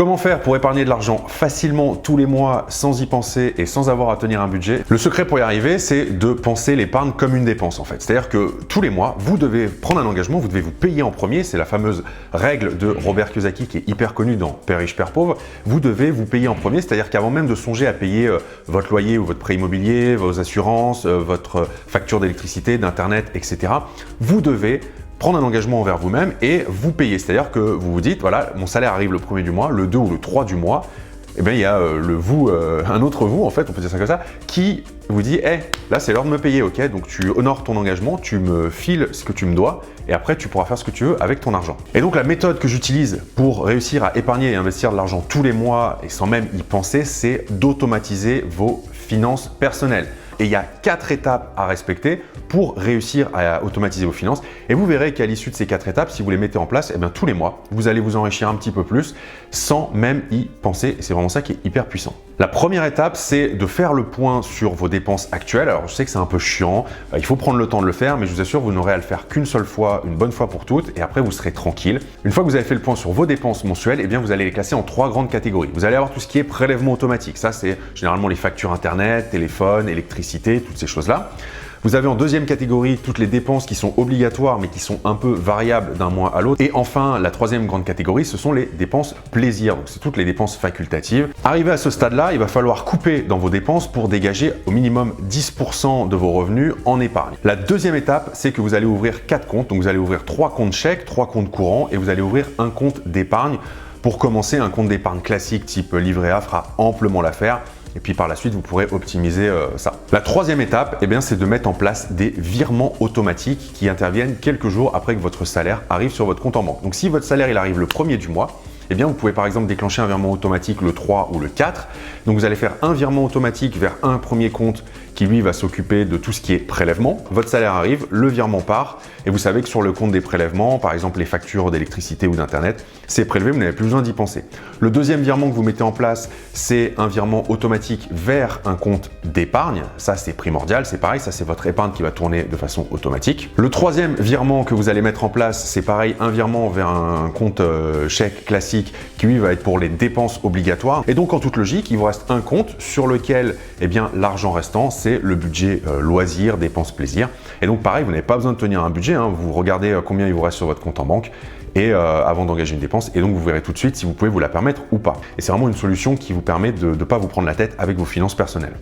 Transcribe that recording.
Comment faire pour épargner de l'argent facilement tous les mois sans y penser et sans avoir à tenir un budget? Le secret pour y arriver, c'est de penser l'épargne comme une dépense en fait. C'est-à-dire que tous les mois, vous devez prendre un engagement, vous devez vous payer en premier. C'est la fameuse règle de Robert Kiyosaki qui est hyper connue dans Père riche, Père pauvre. Vous devez vous payer en premier, c'est-à-dire qu'avant même de songer à payer votre loyer ou votre prêt immobilier, vos assurances, votre facture d'électricité, d'internet, etc., vous devez prendre un engagement envers vous-même et vous payer. C'est-à-dire que vous vous dites, voilà, mon salaire arrive le 1er du mois, le 2 ou le 3 du mois, et bien il y a un autre vous, en fait, on peut dire ça comme ça, qui vous dit, hey, là c'est l'heure de me payer, ok? Donc tu honores ton engagement, tu me files ce que tu me dois et après tu pourras faire ce que tu veux avec ton argent. Et donc la méthode que j'utilise pour réussir à épargner et investir de l'argent tous les mois et sans même y penser, c'est d'automatiser vos finances personnelles. Et il y a 4 étapes à respecter pour réussir à automatiser vos finances. Et vous verrez qu'à l'issue de ces 4 étapes, si vous les mettez en place, eh bien, tous les mois, vous allez vous enrichir un petit peu plus sans même y penser. Et c'est vraiment ça qui est hyper puissant. La première étape, c'est de faire le point sur vos dépenses actuelles. Alors, je sais que c'est un peu chiant, il faut prendre le temps de le faire, mais je vous assure, vous n'aurez à le faire qu'une seule fois, une bonne fois pour toutes, et après, vous serez tranquille. Une fois que vous avez fait le point sur vos dépenses mensuelles, eh bien, vous allez les classer en 3 grandes catégories. Vous allez avoir tout ce qui est prélèvement automatique. Ça, c'est généralement les factures Internet, téléphone, électricité, toutes ces choses-là. Vous avez en deuxième catégorie toutes les dépenses qui sont obligatoires mais qui sont un peu variables d'un mois à l'autre. Et enfin, la troisième grande catégorie, ce sont les dépenses plaisir. Donc, c'est toutes les dépenses facultatives. Arrivé à ce stade-là, il va falloir couper dans vos dépenses pour dégager au minimum 10% de vos revenus en épargne. La deuxième étape, c'est que vous allez ouvrir 4 comptes. Donc, vous allez ouvrir 3 comptes chèques, 3 comptes courants et vous allez ouvrir un compte d'épargne. Pour commencer, un compte d'épargne classique type livret A fera amplement l'affaire. Et puis par la suite, vous pourrez optimiser ça. La troisième étape, eh bien, c'est de mettre en place des virements automatiques qui interviennent quelques jours après que votre salaire arrive sur votre compte en banque. Donc si votre salaire il arrive le 1er du mois, eh bien, vous pouvez par exemple déclencher un virement automatique le 3 ou le 4. Donc vous allez faire un virement automatique vers un premier compte qui lui va s'occuper de tout ce qui est prélèvement. Votre salaire arrive, le virement part et vous savez que sur le compte des prélèvements, par exemple les factures d'électricité ou d'internet, c'est prélevé, vous n'avez plus besoin d'y penser. Le deuxième virement que vous mettez en place, c'est un virement automatique vers un compte d'épargne. Ça, c'est primordial, c'est pareil, ça c'est votre épargne qui va tourner de façon automatique. Le troisième virement que vous allez mettre en place, c'est pareil, un virement vers un compte chèque classique qui lui va être pour les dépenses obligatoires. Et donc en toute logique, il vous reste un compte sur lequel eh bien, l'argent restant, c'est le budget loisirs, dépenses, plaisir. Et donc pareil, vous n'avez pas besoin de tenir un budget, hein. Vous regardez combien il vous reste sur votre compte en banque et avant d'engager une dépense, et donc vous verrez tout de suite si vous pouvez vous la permettre ou pas. Et c'est vraiment une solution qui vous permet de ne pas vous prendre la tête avec vos finances personnelles.